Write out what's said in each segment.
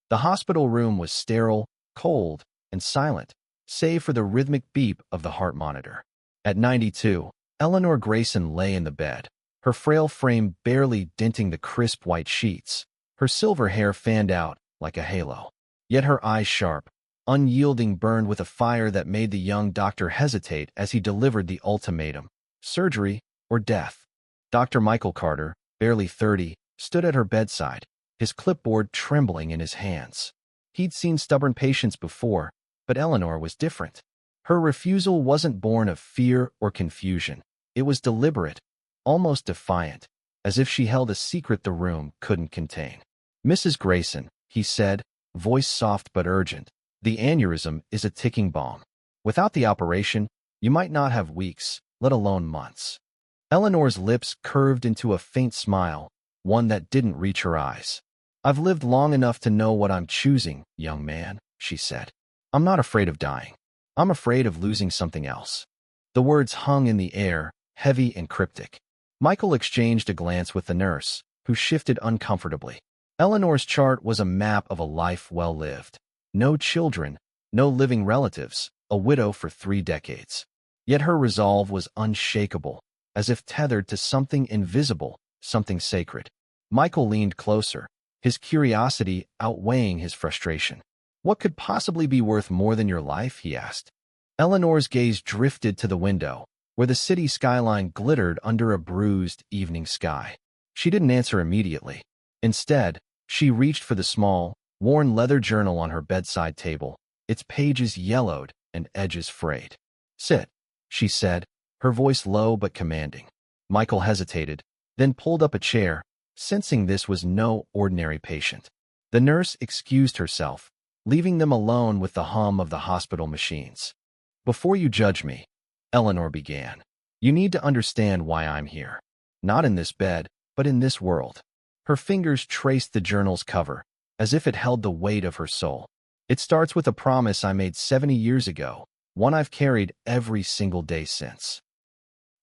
The hospital room was sterile, cold, and silent, save for the rhythmic beep of the heart monitor. At 92, Eleanor Grayson lay in the bed, her frail frame barely denting the crisp white sheets, her silver hair fanned out like a halo. Yet her eyes sharp, unyielding, burned with a fire that made the young doctor hesitate as he delivered the ultimatum: surgery or death. Dr. Michael Carter, barely 30, stood at her bedside, his clipboard trembling in his hands. He'd seen stubborn patients before, but Eleanor was different. Her refusal wasn't born of fear or confusion. It was deliberate, almost defiant, as if she held a secret the room couldn't contain. "Mrs. Grayson," he said, voice soft but urgent, "the aneurysm is a ticking bomb. Without the operation, you might not have weeks, let alone months." Eleanor's lips curved into a faint smile, one that didn't reach her eyes. "I've lived long enough to know what I'm choosing, young man," she said. "I'm not afraid of dying. I'm afraid of losing something else." The words hung in the air, heavy and cryptic. Michael exchanged a glance with the nurse, who shifted uncomfortably. Eleanor's chart was a map of a life well lived. No children, no living relatives, a widow for 3 decades. Yet her resolve was unshakable, as if tethered to something invisible, something sacred. Michael leaned closer, his curiosity outweighing his frustration. "What could possibly be worth more than your life?" he asked. Eleanor's gaze drifted to the window, where the city skyline glittered under a bruised evening sky. She didn't answer immediately. Instead, she reached for the small, worn leather journal on her bedside table, its pages yellowed and edges frayed. "Sit," she said, her voice low but commanding. Michael hesitated, then pulled up a chair, sensing this was no ordinary patient. The nurse excused herself, leaving them alone with the hum of the hospital machines. "Before you judge me," Eleanor began, "you need to understand why I'm here. Not in this bed, but in this world." Her fingers traced the journal's cover, as if it held the weight of her soul. "It starts with a promise I made 70 years ago, one I've carried every single day since."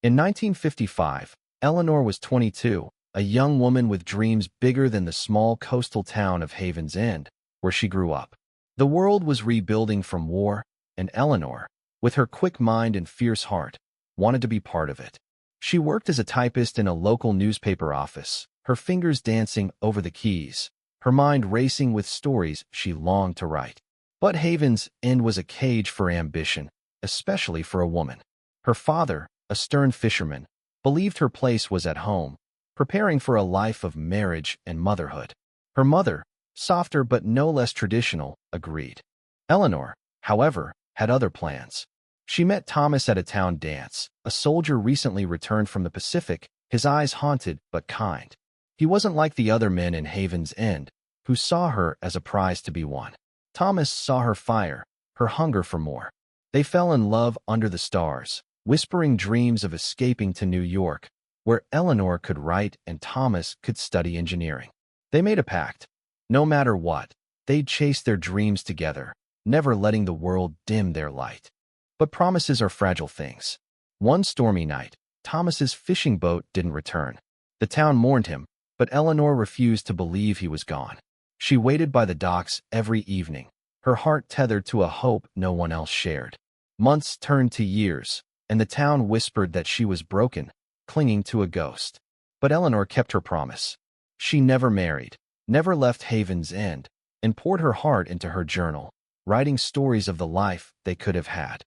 In 1955, Eleanor was 22, a young woman with dreams bigger than the small coastal town of Havens End, where she grew up. The world was rebuilding from war, and Eleanor, with her quick mind and fierce heart, wanted to be part of it. She worked as a typist in a local newspaper office, her fingers dancing over the keys, her mind racing with stories she longed to write. But Havens End was a cage for ambition, especially for a woman. Her father, a stern fisherman, believed her place was at home, preparing for a life of marriage and motherhood. Her mother, softer but no less traditional, agreed. Eleanor, however, had other plans. She met Thomas at a town dance, a soldier recently returned from the Pacific, his eyes haunted but kind. He wasn't like the other men in Havens End, who saw her as a prize to be won. Thomas saw her fire, her hunger for more. They fell in love under the stars, whispering dreams of escaping to New York, where Eleanor could write and Thomas could study engineering. They made a pact. No matter what, they'd chase their dreams together, never letting the world dim their light. But promises are fragile things. One stormy night, Thomas's fishing boat didn't return. The town mourned him, but Eleanor refused to believe he was gone. She waited by the docks every evening, her heart tethered to a hope no one else shared. Months turned to years, and the town whispered that she was broken, clinging to a ghost. But Eleanor kept her promise. She never married, never left Havens End, and poured her heart into her journal, writing stories of the life they could have had.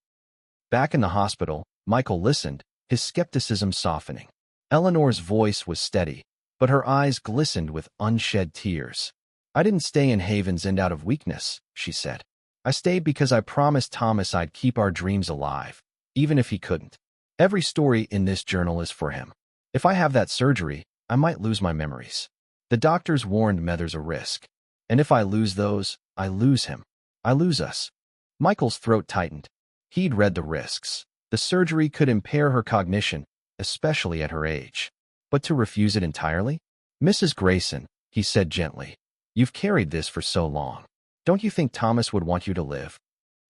Back in the hospital, Michael listened, his skepticism softening. Eleanor's voice was steady, but her eyes glistened with unshed tears. "I didn't stay in Havens End out of weakness," she said. "I stayed because I promised Thomas I'd keep our dreams alive, even if he couldn't. Every story in this journal is for him. If I have that surgery, I might lose my memories. The doctors warned me there's a risk. And if I lose those, I lose him. I lose us." Michael's throat tightened. He'd read the risks. The surgery could impair her cognition, especially at her age. But to refuse it entirely? "Mrs. Grayson," he said gently, "you've carried this for so long. Don't you think Thomas would want you to live?"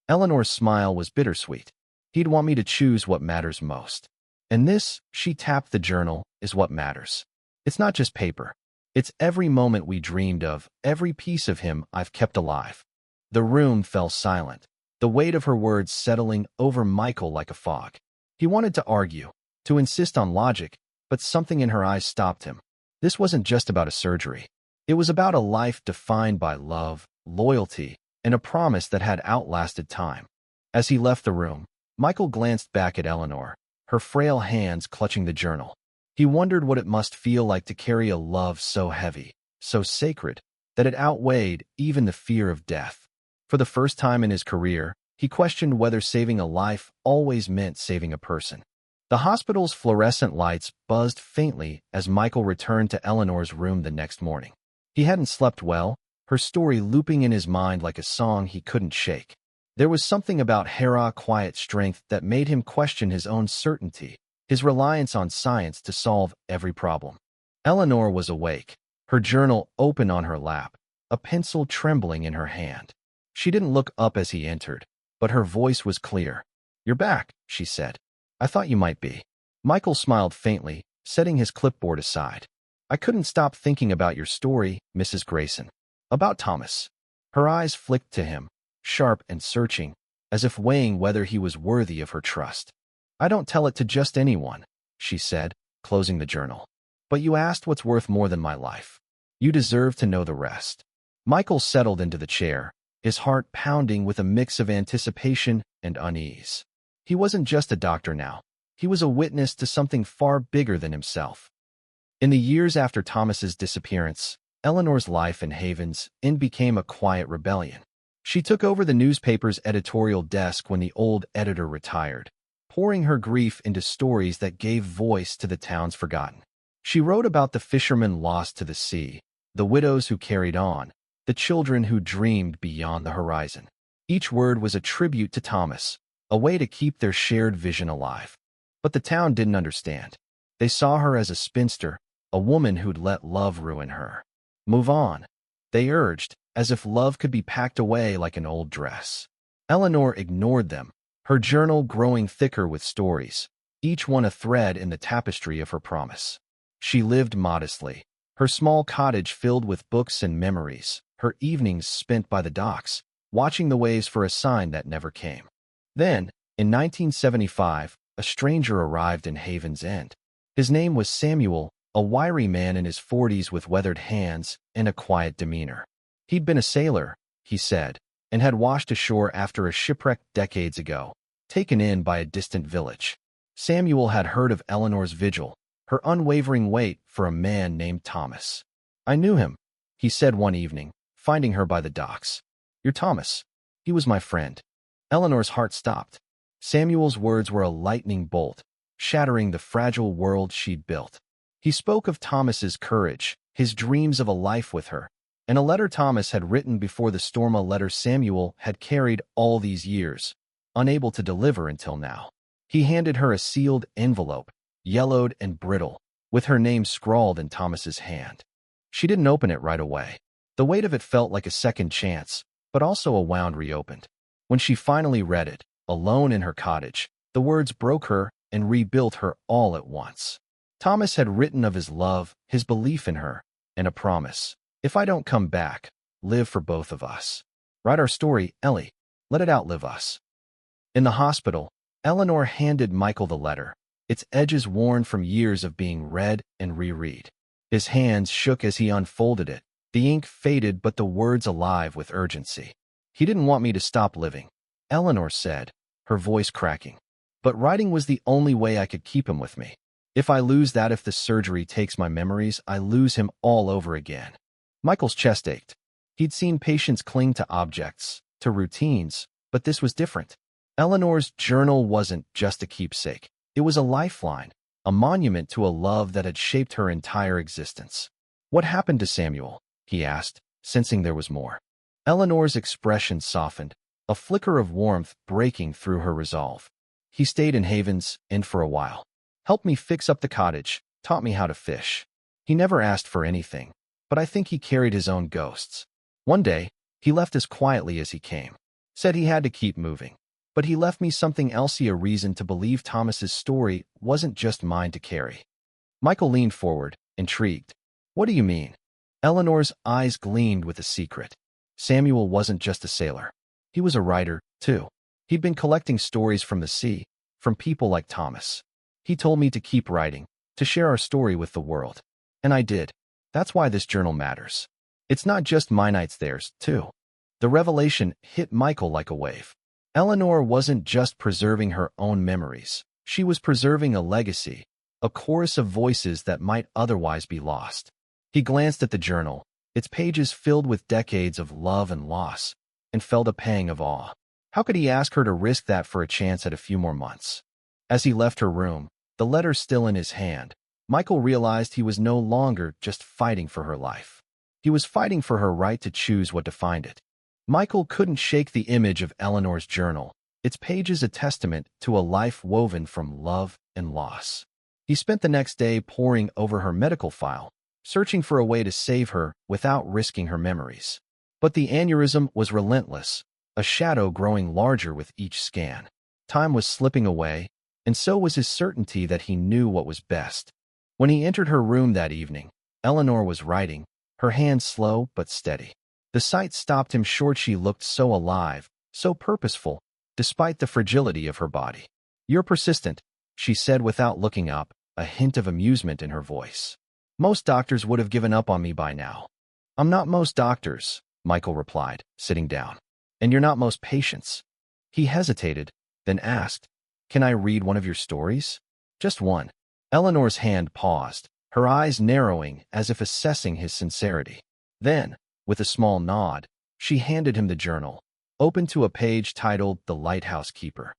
Eleanor's smile was bittersweet. "He'd want me to choose what matters most. And this," she tapped the journal, "is what matters. It's not just paper. It's every moment we dreamed of, every piece of him I've kept alive." The room fell silent, the weight of her words settling over Michael like a fog. He wanted to argue, to insist on logic, but something in her eyes stopped him. This wasn't just about a surgery. It was about a life defined by love, loyalty, and a promise that had outlasted time. As he left the room, Michael glanced back at Eleanor, her frail hands clutching the journal. He wondered what it must feel like to carry a love so heavy, so sacred, that it outweighed even the fear of death. For the first time in his career, he questioned whether saving a life always meant saving a person. The hospital's fluorescent lights buzzed faintly as Michael returned to Eleanor's room the next morning. He hadn't slept well, her story looping in his mind like a song he couldn't shake. There was something about Hera's quiet strength that made him question his own certainty, his reliance on science to solve every problem. Eleanor was awake, her journal open on her lap, a pencil trembling in her hand. She didn't look up as he entered, but her voice was clear. "You're back," she said. "I thought you might be." Michael smiled faintly, setting his clipboard aside. "I couldn't stop thinking about your story, Mrs. Grayson. About Thomas." Her eyes flicked to him, sharp and searching, as if weighing whether he was worthy of her trust. "I don't tell it to just anyone," she said, closing the journal. "But you asked what's worth more than my life. You deserve to know the rest." Michael settled into the chair, his heart pounding with a mix of anticipation and unease. He wasn't just a doctor now. He was a witness to something far bigger than himself. In the years after Thomas's disappearance, Eleanor's life in Havens Inn became a quiet rebellion. She took over the newspaper's editorial desk when the old editor retired, pouring her grief into stories that gave voice to the town's forgotten. She wrote about the fishermen lost to the sea, the widows who carried on, the children who dreamed beyond the horizon. Each word was a tribute to Thomas, a way to keep their shared vision alive. But the town didn't understand. They saw her as a spinster, a woman who'd let love ruin her. "Move on," they urged, as if love could be packed away like an old dress. Eleanor ignored them, her journal growing thicker with stories, each one a thread in the tapestry of her promise. She lived modestly, her small cottage filled with books and memories, her evenings spent by the docks, watching the waves for a sign that never came. Then, in 1975, a stranger arrived in Havens End. His name was Samuel, a wiry man in his 40s with weathered hands and a quiet demeanor. He'd been a sailor, he said, and had washed ashore after a shipwreck decades ago, taken in by a distant village. Samuel had heard of Eleanor's vigil, her unwavering wait for a man named Thomas. "I knew him," he said one evening, finding her by the docks. "You're Thomas. He was my friend." Eleanor's heart stopped. Samuel's words were a lightning bolt, shattering the fragile world she'd built. He spoke of Thomas's courage, his dreams of a life with her, and a letter Thomas had written before the storm, a letter Samuel had carried all these years, unable to deliver until now. He handed her a sealed envelope, yellowed and brittle, with her name scrawled in Thomas's hand. She didn't open it right away. The weight of it felt like a second chance, but also a wound reopened. When she finally read it, alone in her cottage, the words broke her and rebuilt her all at once. Thomas had written of his love, his belief in her, and a promise. "If I don't come back, live for both of us. Write our story, Ellie. Let it outlive us." In the hospital, Eleanor handed Michael the letter, its edges worn from years of being read and reread. His hands shook as he unfolded it, the ink faded but the words alive with urgency. "He didn't want me to stop living," Eleanor said, her voice cracking. "But writing was the only way I could keep him with me. If I lose that, if the surgery takes my memories, I lose him all over again." Michael's chest ached. He'd seen patients cling to objects, to routines, but this was different. Eleanor's journal wasn't just a keepsake. It was a lifeline, a monument to a love that had shaped her entire existence. "What happened to Samuel?" he asked, sensing there was more. Eleanor's expression softened, a flicker of warmth breaking through her resolve. "He stayed in Havens Inn for a while. Helped me fix up the cottage, taught me how to fish. He never asked for anything, but I think he carried his own ghosts. One day, he left as quietly as he came. Said he had to keep moving. But he left me something else, a reason to believe Thomas's story wasn't just mine to carry." Michael leaned forward, intrigued. "What do you mean?" Eleanor's eyes gleamed with a secret. Samuel wasn't just a sailor. He was a writer, too. He'd been collecting stories from the sea, from people like Thomas. He told me to keep writing, to share our story with the world. And I did. That's why this journal matters. It's not just my nights, theirs, too. The revelation hit Michael like a wave. Eleanor wasn't just preserving her own memories. She was preserving a legacy, a chorus of voices that might otherwise be lost. He glanced at the journal, its pages filled with decades of love and loss, and felt a pang of awe. How could he ask her to risk that for a chance at a few more months? As he left her room, the letter still in his hand, Michael realized he was no longer just fighting for her life. He was fighting for her right to choose what defined it. Michael couldn't shake the image of Eleanor's journal, its pages a testament to a life woven from love and loss. He spent the next day poring over her medical file, searching for a way to save her without risking her memories. But the aneurysm was relentless, a shadow growing larger with each scan. Time was slipping away, and so was his certainty that he knew what was best. When he entered her room that evening, Eleanor was writing, her hand slow but steady. The sight stopped him short. She looked so alive, so purposeful, despite the fragility of her body. "You're persistent," she said without looking up, a hint of amusement in her voice. "Most doctors would have given up on me by now." "I'm not most doctors," Michael replied, sitting down. "And you're not most patients." He hesitated, then asked, "Can I read one of your stories?" "Just one." Eleanor's hand paused, her eyes narrowing as if assessing his sincerity. Then, with a small nod, she handed him the journal, open to a page titled The Lighthouse Keeper.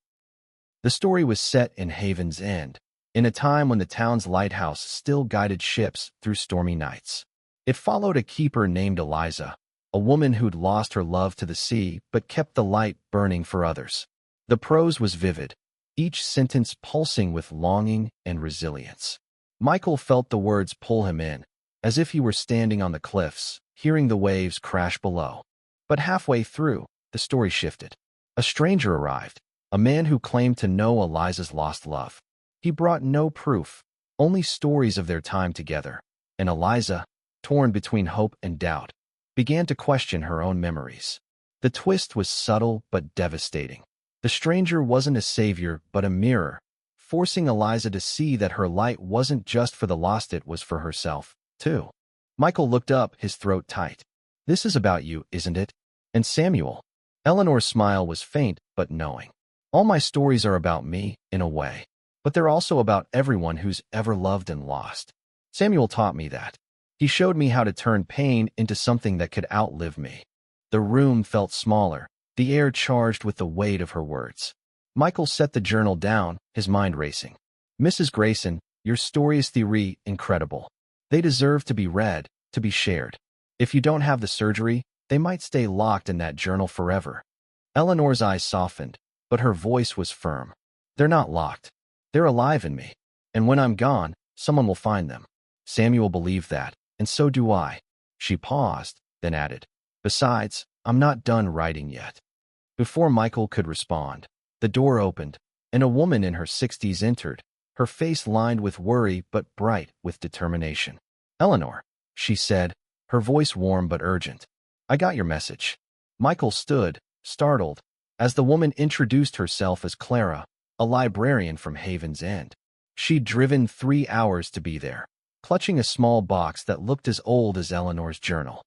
The story was set in Haven's End, in a time when the town's lighthouse still guided ships through stormy nights. It followed a keeper named Eliza, a woman who'd lost her love to the sea but kept the light burning for others. The prose was vivid, each sentence pulsing with longing and resilience. Michael felt the words pull him in, as if he were standing on the cliffs, hearing the waves crash below. But halfway through, the story shifted. A stranger arrived, a man who claimed to know Eliza's lost love. He brought no proof, only stories of their time together, and Eliza, torn between hope and doubt, began to question her own memories. The twist was subtle but devastating. The stranger wasn't a savior but a mirror, forcing Eliza to see that her light wasn't just for the lost, it was for herself, too. Michael looked up, his throat tight. "This is about you, isn't it? And Samuel?" Eleanor's smile was faint but knowing. "All my stories are about me, in a way, but they're also about everyone who's ever loved and lost. Samuel taught me that. He showed me how to turn pain into something that could outlive me." The room felt smaller, the air charged with the weight of her words. Michael set the journal down, his mind racing. "Mrs. Grayson, your stories theory incredible. They deserve to be read, to be shared. If you don't have the surgery, they might stay locked in that journal forever." Eleanor's eyes softened, but her voice was firm. "They're not locked. They're alive in me. And when I'm gone, someone will find them." Samuel believed that, and so do I. She paused, then added, "Besides, I'm not done writing yet." Before Michael could respond, the door opened, and a woman in her 60s entered, her face lined with worry but bright with determination. "Eleanor," she said, her voice warm but urgent. "I got your message." Michael stood, startled, as the woman introduced herself as Clara, a librarian from Haven's End. She'd driven 3 hours to be there, clutching a small box that looked as old as Eleanor's journal.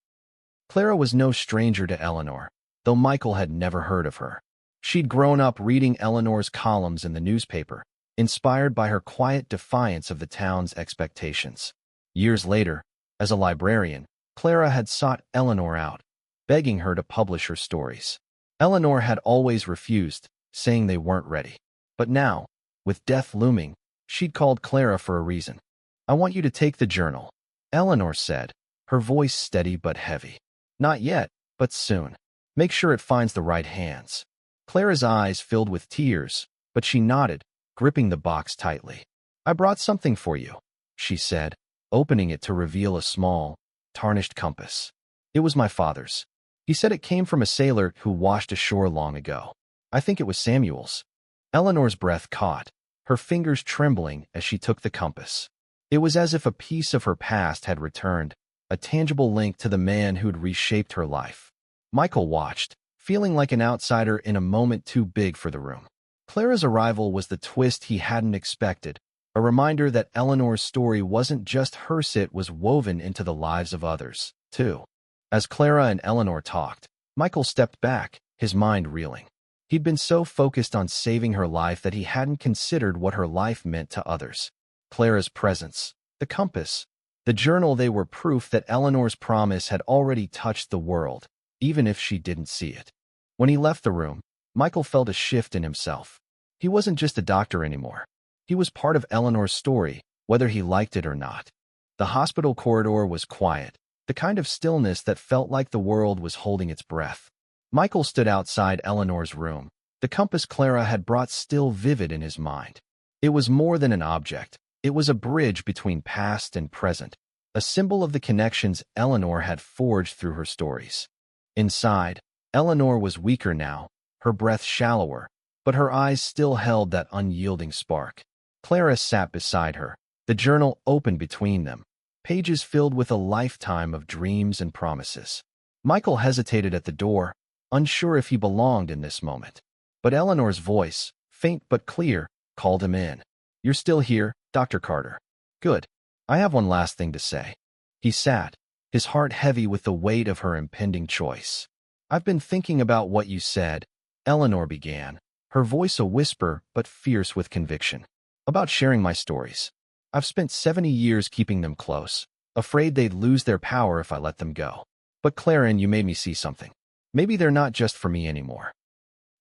Clara was no stranger to Eleanor, though Michael had never heard of her. She'd grown up reading Eleanor's columns in the newspaper, inspired by her quiet defiance of the town's expectations. Years later, as a librarian, Clara had sought Eleanor out, begging her to publish her stories. Eleanor had always refused, saying they weren't ready. But now, with death looming, she'd called Clara for a reason. "I want you to take the journal," Eleanor said, her voice steady but heavy. "Not yet, but soon. Make sure it finds the right hands." Clara's eyes filled with tears, but she nodded, gripping the box tightly. "I brought something for you," she said, opening it to reveal a small, tarnished compass. "It was my father's. He said it came from a sailor who washed ashore long ago. I think it was Samuel's." Eleanor's breath caught, her fingers trembling as she took the compass. It was as if a piece of her past had returned, a tangible link to the man who'd reshaped her life. Michael watched, feeling like an outsider in a moment too big for the room. Clara's arrival was the twist he hadn't expected, a reminder that Eleanor's story wasn't just hers, it was woven into the lives of others, too. As Clara and Eleanor talked, Michael stepped back, his mind reeling. He'd been so focused on saving her life that he hadn't considered what her life meant to others. Clara's presence, the compass, the journal, they were proof that Eleanor's promise had already touched the world, even if she didn't see it. When he left the room, Michael felt a shift in himself. He wasn't just a doctor anymore. He was part of Eleanor's story, whether he liked it or not. The hospital corridor was quiet, the kind of stillness that felt like the world was holding its breath. Michael stood outside Eleanor's room, the compass Clara had brought still vivid in his mind. It was more than an object. It was a bridge between past and present, a symbol of the connections Eleanor had forged through her stories. Inside, Eleanor was weaker now, her breath shallower, but her eyes still held that unyielding spark. Clara sat beside her, the journal open between them, pages filled with a lifetime of dreams and promises. Michael hesitated at the door, unsure if he belonged in this moment. But Eleanor's voice, faint but clear, called him in. "You're still here, Dr. Carter. Good. I have one last thing to say." He sat, his heart heavy with the weight of her impending choice. "I've been thinking about what you said," Eleanor began, her voice a whisper but fierce with conviction. "About sharing my stories. I've spent 70 years keeping them close, afraid they'd lose their power if I let them go. But Claren, you made me see something. Maybe they're not just for me anymore."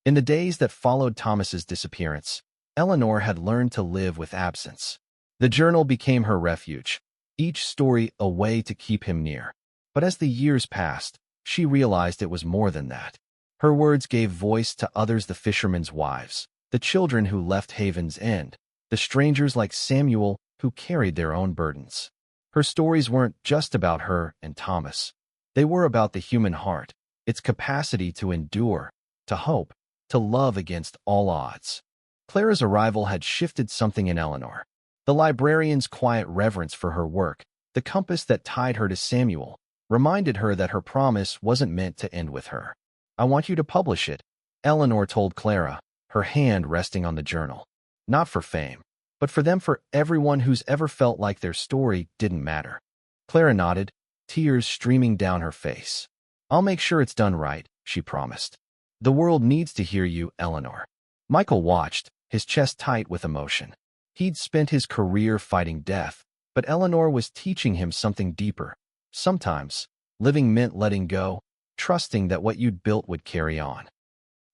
In the days that followed Thomas's disappearance, Eleanor had learned to live with absence. The journal became her refuge, each story a way to keep him near. But as the years passed, she realized it was more than that. Her words gave voice to others, the fishermen's wives, the children who left Haven's End, the strangers like Samuel who carried their own burdens. Her stories weren't just about her and Thomas. They were about the human heart, its capacity to endure, to hope, to love against all odds. Clara's arrival had shifted something in Eleanor. The librarian's quiet reverence for her work, the compass that tied her to Samuel, reminded her that her promise wasn't meant to end with her. "I want you to publish it," Eleanor told Clara, her hand resting on the journal. "Not for fame, but for them, for everyone who's ever felt like their story didn't matter." Clara nodded, tears streaming down her face. "I'll make sure it's done right," she promised. "The world needs to hear you, Eleanor." Michael watched, his chest tight with emotion. He'd spent his career fighting death, but Eleanor was teaching him something deeper. Sometimes, living meant letting go, trusting that what you'd built would carry on.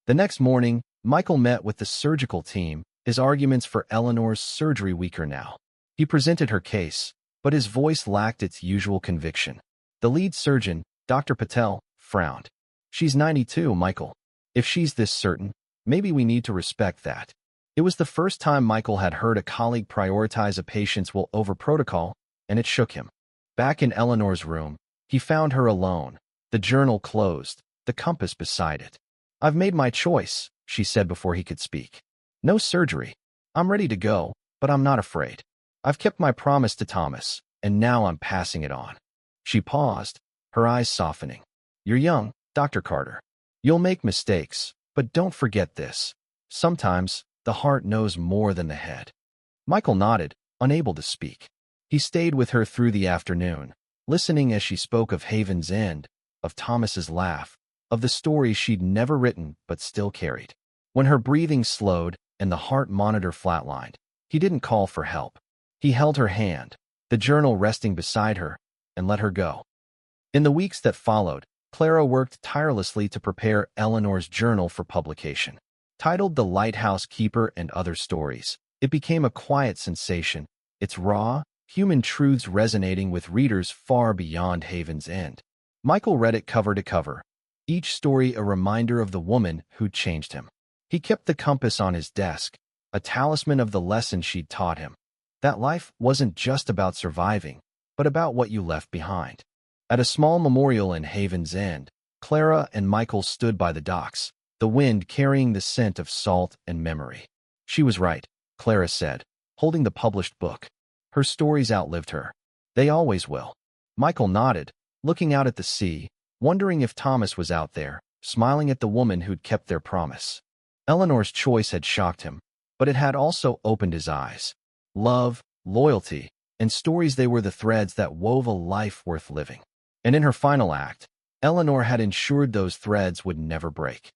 The next morning, Michael met with the surgical team, his arguments for Eleanor's surgery weaker now. He presented her case, but his voice lacked its usual conviction. The lead surgeon, Dr. Patel, frowned. "She's 92, Michael. If she's this certain, maybe we need to respect that." It was the first time Michael had heard a colleague prioritize a patient's will over protocol, and it shook him. Back in Eleanor's room, he found her alone, the journal closed, the compass beside it. "I've made my choice," she said before he could speak. "No surgery. I'm ready to go, but I'm not afraid. I've kept my promise to Thomas, and now I'm passing it on." She paused, her eyes softening. "You're young, Dr. Carter. You'll make mistakes, but don't forget this. Sometimes, the heart knows more than the head." Michael nodded, unable to speak. He stayed with her through the afternoon, listening as she spoke of Haven's End, of Thomas's laugh, of the story she'd never written but still carried. When her breathing slowed and the heart monitor flatlined, he didn't call for help. He held her hand, the journal resting beside her, and let her go. In the weeks that followed, Clara worked tirelessly to prepare Eleanor's journal for publication. Titled The Lighthouse Keeper and Other Stories, it became a quiet sensation, its raw, human truths resonating with readers far beyond Haven's End. Michael read it cover to cover, each story a reminder of the woman who'd changed him. He kept the compass on his desk, a talisman of the lesson she'd taught him. That life wasn't just about surviving, but about what you left behind. At a small memorial in Haven's End, Clara and Michael stood by the docks, the wind carrying the scent of salt and memory. "She was right," Clara said, holding the published book. "Her stories outlived her. They always will." Michael nodded, looking out at the sea, wondering if Thomas was out there, smiling at the woman who'd kept their promise. Eleanor's choice had shocked him, but it had also opened his eyes. Love, loyalty, and stories, they were the threads that wove a life worth living. And in her final act, Eleanor had ensured those threads would never break.